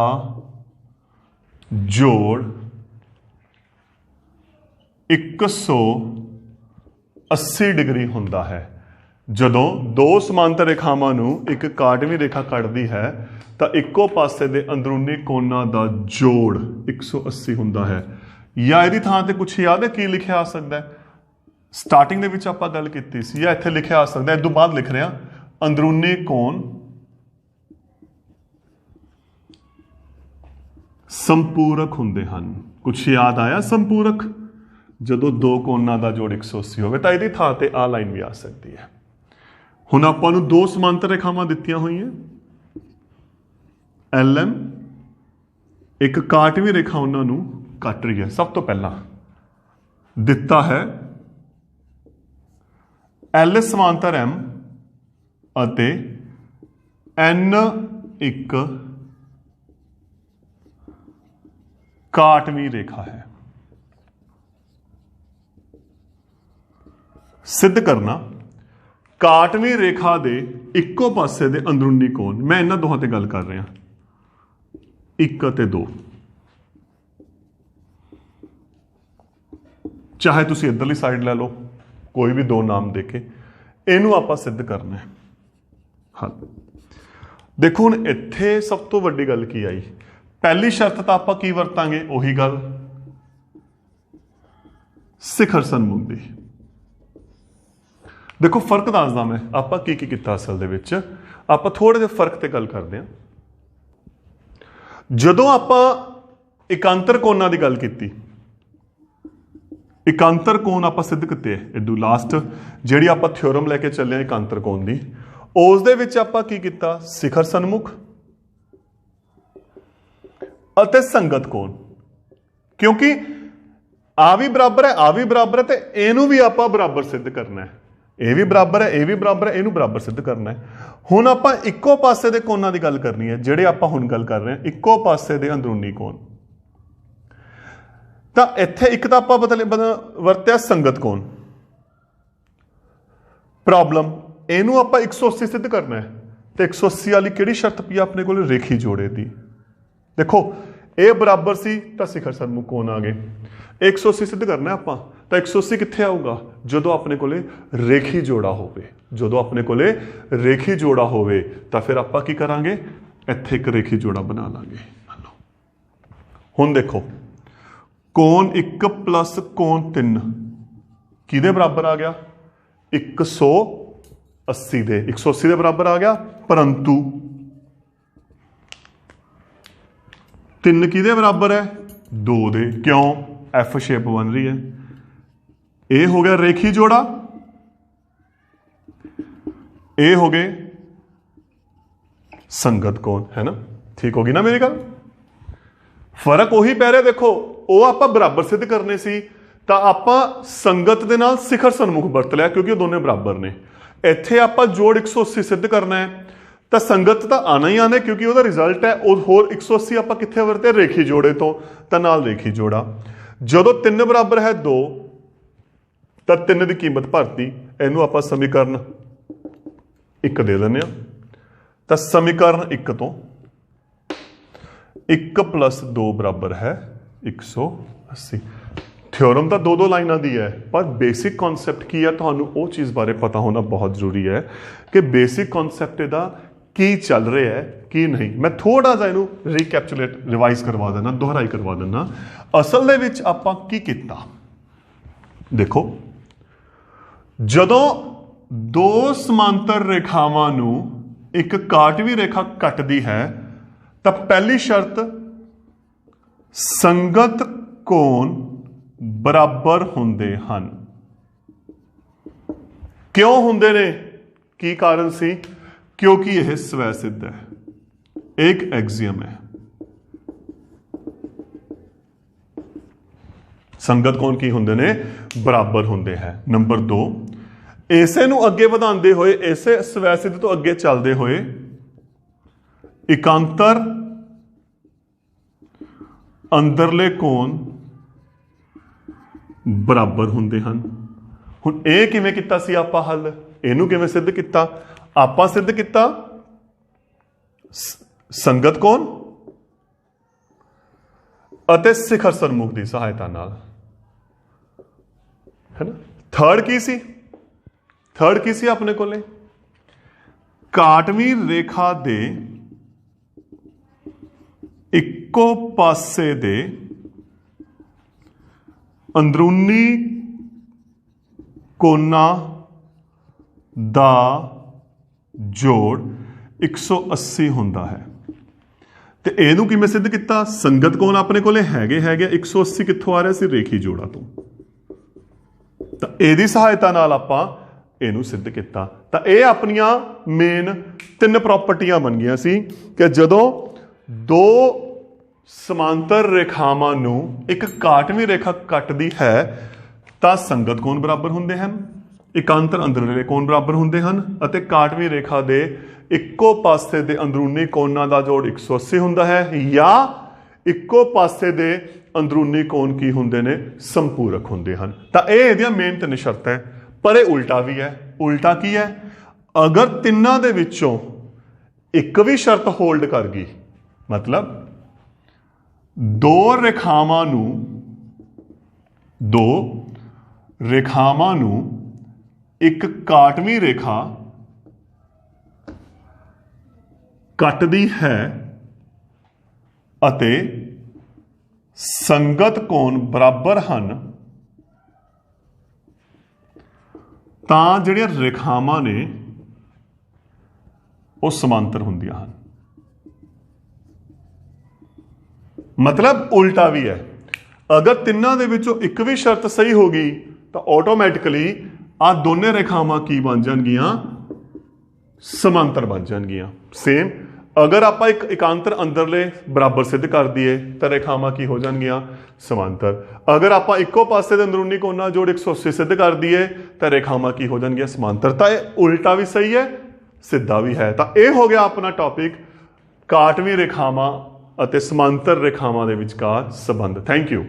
ਜੋੜ 180 ਡਿਗਰੀ ਹੁੰਦਾ ਹੈ। ਜਦੋਂ 2 ਸਮਾਂਤਰ ਰੇਖਾਵਾਂ ਨੂੰ ਇੱਕ ਕਾਟਵੀਂ ਰੇਖਾ ਕੱਟਦੀ ਹੈ ਤਾਂ ਇੱਕੋ ਪਾਸੇ ਦੇ ਅੰਦਰੂਨੀ ਕੋਣਾਂ ਦਾ ਜੋੜ 180 ਹੁੰਦਾ ਹੈ। ਜਾਂ ਇਹਦੀ ਥਾਂ ਤੇ ਕੁਛ ਯਾਦ ਹੈ ਕੀ ਲਿਖਿਆ ਆ ਸਕਦਾ ਹੈ? ਸਟਾਰਟਿੰਗ ਦੇ ਵਿੱਚ ਆਪਾਂ ਗੱਲ ਕੀਤੀ ਸੀ, ਜਾਂ ਇੱਥੇ ਲਿਖਿਆ ਆ ਸਕਦਾ, ਇਸ ਤੋਂ ਬਾਅਦ ਲਿਖ ਰਿਹਾ ਅੰਦਰੂਨੀ ਕੋਣ ਸੰਪੂਰਕ ਹੁੰਦੇ ਹਨ। ਕੁਛ ਯਾਦ ਆਇਆ? ਸੰਪੂਰਕ ਜਦੋਂ 2 ਕੋਣਾਂ ਦਾ ਜੋੜ 180 ਹੋਵੇ ਤਾਂ ਇਹਦੀ ਥਾਂ ਤੇ ਆ ਲਾਈਨ ਵੀ ਆ ਸਕਦੀ ਹੈ। ਹੁਣ ਆਪਾਂ ਨੂੰ 2 ਸਮਾਂਤਰ ਰੇਖਾਵਾਂ ਦਿੱਤੀਆਂ ਹੋਈਆਂ, LM ਇੱਕ ਕਾਟਵੀਂ ਰੇਖਾ ਉਹਨਾਂ ਨੂੰ ਕੱਟ ਰਹੀ ਹੈ। ਸਭ ਤੋਂ ਪਹਿਲਾਂ ਦਿੱਤਾ ਹੈ L ਸਮਾਂਤਰ M ਅਤੇ N ਇੱਕ ਕਾਟਵੀਂ ਰੇਖਾ ਹੈ। ਸਿੱਧ ਕਰਨਾ ਕਾਟਵੀਂ ਰੇਖਾ ਦੇ ਇੱਕੋ ਪਾਸੇ ਦੇ ਅੰਦਰੂਨੀ ਕੋਣ, ਮੈਂ ਇਹਨਾਂ ਦੋਹਾਂ ਤੇ ਗੱਲ ਕਰ ਰਿਹਾ, 1 ਅਤੇ 2। ਚਾਹੇ ਤੁਸੀਂ ਇੱਧਰਲੀ ਸਾਈਡ ਲੈ ਲਓ, ਕੋਈ ਵੀ 2 ਨਾਮ ਦੇ ਕੇ ਇਹਨੂੰ ਆਪਾਂ ਸਿੱਧ ਕਰਨਾ ਹੈ। ਹਾਂ ਦੇਖੋ ਹੁਣ ਇੱਥੇ ਸਭ ਤੋਂ ਵੱਡੀ ਗੱਲ ਕੀ ਆਈ, ਪਹਿਲੀ ਸ਼ਰਤ ਤਾਂ ਆਪਾਂ ਕੀ ਵਰਤਾਂਗੇ, ਉਹੀ ਗੱਲ ਸਿਖਰ ਸਨਮੁਖ ਦੀ। ਦੇਖੋ ਫਰਕ ਦੱਸਦਾ ਮੈਂ, ਆਪਾਂ ਕੀ ਕੀ ਕੀਤਾ ਅਸਲ ਦੇ ਵਿੱਚ। ਆਪਾਂ ਥੋੜੇ ਜਿਹੇ ਫਰਕ ਤੇ ਗੱਲ ਕਰਦੇ ਹਾਂ। ਜਦੋਂ ਆਪਾਂ ਇਕਾਂਤਰ ਕੋਣਾਂ ਦੀ ਗੱਲ ਕੀਤੀ, ਇਕਾਂਤਰ ਕੋਣ ਆਪਾਂ ਸਿੱਧ ਕੀਤੇ ਇਦੋਂ ਲਾਸਟ, ਜਿਹੜੀ ਆਪਾਂ ਥਿਓਰਮ ਲੈ ਕੇ ਚੱਲੇ ਇਕਾਂਤਰ ਕੋਣ ਦੀ, ਉਸ ਦੇ ਵਿੱਚ ਆਪਾਂ ਕੀ ਕੀਤਾ, ਸਿਖਰ ਸਨਮੁਖ ਅਤੇ ਸੰਗਤ ਕੋਣ। ਕਿਉਂਕਿ ਆ ਵੀ ਬਰਾਬਰ ਹੈ, ਆ ਵੀ ਬਰਾਬਰ ਹੈ, ਤੇ ਇਹਨੂੰ ਵੀ ਆਪਾਂ ਬਰਾਬਰ ਸਿੱਧ ਕਰਨਾ ਹੈ। ਇਹ ਵੀ ਬਰਾਬਰ ਹੈ, ਇਹ ਵੀ ਬਰਾਬਰ ਹੈ, ਇਹਨੂੰ ਬਰਾਬਰ ਸਿੱਧ ਕਰਨਾ ਹੈ। ਹੁਣ ਆਪਾਂ ਇੱਕੋ ਪਾਸੇ ਦੇ ਕੋਣਾਂ ਦੀ ਗੱਲ ਕਰਨੀ ਹੈ, ਜਿਹੜੇ ਆਪਾਂ ਹੁਣ ਗੱਲ ਕਰ ਰਹੇ ਹਾਂ ਇੱਕੋ ਪਾਸੇ ਦੇ ਅੰਦਰੂਨੀ ਕੋਣ। ਤਾਂ ਇੱਥੇ ਇੱਕ ਤਾਂ ਆਪਾਂ ਵਰਤਿਆ ਸੰਗਤ ਕੋਣ। ਪ੍ਰੋਬਲਮ, ਇਹਨੂੰ ਆਪਾਂ 180 ਸਿੱਧ ਕਰਨਾ ਹੈ, ਤੇ 180 ਵਾਲੀ ਕਿਹੜੀ ਸ਼ਰਤ ਪਈ ਆਪਣੇ ਕੋਲ, ਰੇਖੀ ਜੋੜੇ ਦੀ। ਦੇਖੋ ਇਹ ਬਰਾਬਰ ਸੀ ਤਾਂ ਸਿਖਰ ਸਨਮੁਖ ਕੋਣ ਆ ਗਏ। 180 ਸਿੱਧ ਕਰਨਾ ਆਪਾਂ, ਤਾਂ 180 ਕਿੱਥੇ ਆਊਗਾ, ਜਦੋਂ ਆਪਣੇ ਕੋਲੇ ਰੇਖੀ ਜੋੜਾ ਹੋਵੇ। ਜਦੋਂ ਆਪਣੇ ਕੋਲੇ ਰੇਖੀ ਜੋੜਾ ਹੋਵੇ ਤਾਂ ਫਿਰ ਆਪਾਂ ਕੀ ਕਰਾਂਗੇ, ਇੱਥੇ ਇੱਕ ਰੇਖੀ ਜੋੜਾ ਬਣਾ ਲਾਂਗੇ। ਹੁਣ ਦੇਖੋ ਕੋਣ 1 ਪਲੱਸ ਕੋਣ 3 ਕਿਹਦੇ ਬਰਾਬਰ ਆ ਗਿਆ, 180 ਦੇ, 180 ਦੇ ਬਰਾਬਰ ਆ ਗਿਆ। ਪਰੰਤੂ 3 ਕਿਹਦੇ ਬਰਾਬਰ ਹੈ, 2 ਦੇ। ਕਿਉਂ, ਐਫ ਸ਼ੇਪ ਬਣ ਰਹੀ ਹੈ। ਇਹ ਹੋ ਗਿਆ ਰੇਖੀ ਜੋੜਾ, ਇਹ ਹੋ ਗਏ ਸੰਗਤ ਕੋਣ, ਹੈ ਨਾ। ਠੀਕ ਹੋ ਗਈ ਨਾ ਮੇਰੀ ਗੱਲ। ਫਰਕ ਉਹੀ ਪੈ ਰਿਹਾ। ਦੇਖੋ ਉਹ ਆਪਾਂ ਬਰਾਬਰ ਸਿੱਧ ਕਰਨੇ ਸੀ ਤਾਂ ਆਪਾਂ ਸੰਗਤ ਦੇ ਨਾਲ ਸਿਖਰ ਸਨਮੁਖ ਵਰਤ ਲਿਆ, ਕਿਉਂਕਿ ਉਹ ਦੋਨੇ ਬਰਾਬਰ ਨੇ। ਇੱਥੇ ਆਪਾਂ ਜੋੜ 180 ਸਿੱਧ ਕਰਨਾ ਹੈ ਤਾਂ ਸੰਗਤ ਤਾਂ ਆਣਾ ਹੀ ਆਣਾ, ਕਿਉਂਕਿ ਉਹਦਾ ਰਿਜ਼ਲਟ ਹੈ। ਉਹ ਹੋਰ 180 ਆਪਾਂ ਕਿੱਥੇ ਵਰਤੇ, ਰੇਖੀ ਜੋੜੇ ਤੋਂ, ਤਾਂ ਨਾਲ ਰੇਖੀ ਜੋੜਾ। ਜਦੋਂ 3 ਬਰਾਬਰ ਹੈ 2 ਤਾਂ 3 ਦੀ ਕੀਮਤ ਭਰਤੀ, ਇਹਨੂੰ ਆਪਾਂ ਸਮੀਕਰਨ 1 ਦੇ ਦਿੰਦੇ ਹਾਂ। ਤਾਂ ਸਮੀਕਰਨ 1 ਤੋਂ 1 + 2 ਬਰਾਬਰ ਹੈ 180। ਥਿਓਰਮ ਤਾਂ 2 ਲਾਈਨਾਂ ਦੀ ਹੈ, ਪਰ ਬੇਸਿਕ ਕਨਸੈਪਟ ਕੀ ਹੈ ਤੁਹਾਨੂੰ ਉਹ ਚੀਜ਼ ਬਾਰੇ ਪਤਾ ਹੋਣਾ ਬਹੁਤ ਜ਼ਰੂਰੀ ਹੈ ਕਿ ਬੇਸਿਕ ਕਨਸੈਪਟ ਇਹਦਾ ਕੀ ਚੱਲ ਰਿਹਾ ਹੈ ਕੀ ਨਹੀਂ। ਮੈਂ ਥੋੜਾ ਜਿਹਾ ਇਹਨੂੰ ਰੀਕੈਪਚੁਲੇਟ ਰਿਵਾਈਜ਼ ਕਰਵਾ ਦਿੰਦਾ, ਦੁਹਰਾਈ ਕਰਵਾ ਦਿੰਦਾ। ਅਸਲ ਦੇ ਵਿੱਚ ਆਪਾਂ ਕੀ ਕੀਤਾ, ਦੇਖੋ ਜਦੋਂ 2 ਸਮਾਂਤਰ ਰੇਖਾਵਾਂ ਨੂੰ ਇੱਕ ਕਾਟਵੀ ਰੇਖਾ ਕੱਟਦੀ ਹੈ ਤਾਂ ਪਹਿਲੀ ਸ਼ਰਤ ਸੰਗਤ ਕੋਣ ਬਰਾਬਰ ਹੁੰਦੇ ਹਨ। ਕਿਉਂ ਹੁੰਦੇ ਨੇ, ਕੀ ਕਾਰਨ ਸੀ? ਕਿਉਂਕਿ ਇਹ ਸਵੈ ਸਿੱਧ ਹੈ, ਇੱਕ ਐਕਸੀਅਮ ਹੈ। ਸੰਗਤ ਕੋਣ ਕੀ ਹੁੰਦੇ ਨੇ, ਬਰਾਬਰ ਹੁੰਦੇ ਹੈ। ਨੰਬਰ 2, ਇਸੇ ਨੂੰ ਅੱਗੇ ਵਧਾਉਂਦੇ ਹੋਏ, ਇਸੇ ਸਵੈ ਸਿੱਧ ਤੋਂ ਅੱਗੇ ਚੱਲਦੇ ਹੋਏ ਇਕਾਂਤਰ ਅੰਦਰਲੇ ਕੋਣ ਬਰਾਬਰ ਹੁੰਦੇ ਹਨ। ਹੁਣ ਇਹ ਕਿਵੇਂ ਕੀਤਾ ਸੀ ਆਪਾਂ ਹੱਲ, ਇਹਨੂੰ ਕਿਵੇਂ ਸਿੱਧ ਕੀਤਾ? ਆਪਾਂ ਸਿੱਧ ਕੀਤਾ ਸੰਗਤ ਕੋਣ ਅਤੇ ਸਿਖਰ ਸਰਮੁਖ ਦੀ ਸਹਾਇਤਾ ਨਾਲ, ਹੈ ਨਾ। ਥਰਡ ਕੀ ਸੀ? ਥਰਡ ਕੀ ਸੀ ਆਪਣੇ ਕੋਲੇ? ਕਾਟਵੀ ਰੇਖਾ ਦੇ ਇੱਕੋ ਪਾਸੇ ਦੇ ਅੰਦਰੂਨੀ ਕੋਨਾ ਦਾ ਜੋੜ 180 ਹੁੰਦਾ ਹੈ। ਤੇ ਇਹਨੂੰ ਕਿਵੇਂ ਸਿੱਧ ਕੀਤਾ? ਸੰਗਤ ਕੋਣ ਆਪਣੇ ਕੋਲੇ ਹੈਗੇ 180 ਕਿੱਥੋਂ ਆ ਰਿਹਾ ਸੀ? ਰੇਖੀ ਜੋੜਾ ਤੋਂ। ਤਾਂ ਇਹਦੀ ਸਹਾਇਤਾ ਨਾਲ ਆਪਾਂ ਇਹਨੂੰ ਸਿੱਧ ਕੀਤਾ। ਤਾਂ ਇਹ ਆਪਣੀਆਂ ਮੇਨ 3 ਪ੍ਰੋਪਰਟੀਆਂ ਬਣ ਗਈਆਂ ਸੀ ਕਿ ਜਦੋਂ 2 ਸਮਾਂਤਰ ਰੇਖਾਵਾਂ ਨੂੰ ਇੱਕ ਕਾਟਵੀ ਰੇਖਾ ਕੱਟਦੀ ਹੈ ਤਾਂ ਸੰਗਤ ਕੋਣ ਬਰਾਬਰ ਹੁੰਦੇ ਹਨ, ਇਕਾਂਤਰ ਅੰਦਰਲੇ ਕੋਣ ਬਰਾਬਰ ਹੁੰਦੇ ਹਨ ਅਤੇ ਕਾਟਵੀ ਰੇਖਾ ਦੇ ਇੱਕੋ ਪਾਸੇ ਦੇ ਅੰਦਰੂਨੀ ਕੋਣਾਂ ਦਾ ਜੋੜ 180 ਹੁੰਦਾ ਹੈ, ਜਾਂ ਇੱਕੋ ਪਾਸੇ ਦੇ ਅੰਦਰੂਨੀ ਕੋਣ ਕੀ ਹੁੰਦੇ ਨੇ, ਸੰਪੂਰਕ ਹੁੰਦੇ ਹਨ। ਤਾਂ ਇਹ ਇਹਦੀਆਂ ਮੇਨ 3 ਸ਼ਰਤਾਂ ਹੈ। ਪਰ ਇਹ ਉਲਟਾ ਵੀ ਹੈ। ਉਲਟਾ ਕੀ ਹੈ? ਅਗਰ ਤਿੰਨਾਂ ਦੇ ਵਿੱਚੋਂ ਇੱਕ ਵੀ ਸ਼ਰਤ ਹੋਲਡ ਕਰ ਗਈ, ਮਤਲਬ 2 ਰੇਖਾਵਾਂ ਨੂੰ ਇੱਕ ਕਾਟਵੀ ਰੇਖਾ ਕੱਟਦੀ ਹੈ ਅਤੇ ਸੰਗਤ ਕੋਣ ਬਰਾਬਰ ਹਨ, ਤਾਂ ਜਿਹੜੀਆਂ ਰੇਖਾਵਾਂ ਨੇ ਉਹ ਸਮਾਂਤਰ ਹੁੰਦੀਆਂ ਹਨ। ਮਤਲਬ ਉਲਟਾ ਵੀ ਹੈ। ਅਗਰ ਤਿੰਨਾਂ ਦੇ ਵਿੱਚੋਂ ਇੱਕ ਵੀ ਸ਼ਰਤ ਸਹੀ ਹੋ ਗਈ ਤਾਂ ਆਟੋਮੈਟਿਕਲੀ ਆ ਦੋਨੇ ਰੇਖਾਵਾਂ ਕੀ ਬਣ ਜਾਣਗੀਆਂ? ਸਮਾਂਤਰ ਬਣ ਜਾਣਗੀਆਂ। ਸੇਮ ਅਗਰ ਆਪਾਂ ਇੱਕ ਇਕਾਂਤਰ ਅੰਦਰਲੇ ਬਰਾਬਰ ਸਿੱਧ ਕਰ ਦਈਏ ਤਾਂ ਰੇਖਾਵਾਂ ਕੀ ਹੋ ਜਾਣਗੀਆਂ? ਸਮਾਂਤਰ। ਅਗਰ ਆਪਾਂ ਇੱਕੋ ਪਾਸੇ ਦੇ ਅੰਦਰੂਨੀ ਕੋਨਾ ਜੋੜ 180 ਸਿੱਧ ਕਰ ਦਈਏ ਤਾਂ ਰੇਖਾਵਾਂ ਕੀ ਹੋ ਜਾਣਗੀਆਂ? ਸਮਾਂਤਰ। ਤਾਂ ਇਹ ਉਲਟਾ ਵੀ ਸਹੀ ਹੈ, ਸਿੱਧਾ ਵੀ ਹੈ। ਤਾਂ ਇਹ ਹੋ ਗਿਆ ਆਪਣਾ ਟੌਪਿਕ, ਕਾਟਵੀ ਰੇਖਾਵਾਂ ਅਤੇ ਸਮਾਂਤਰ ਰੇਖਾਵਾਂ ਦੇ ਵਿਚਕਾਰ ਸੰਬੰਧ। Thank you.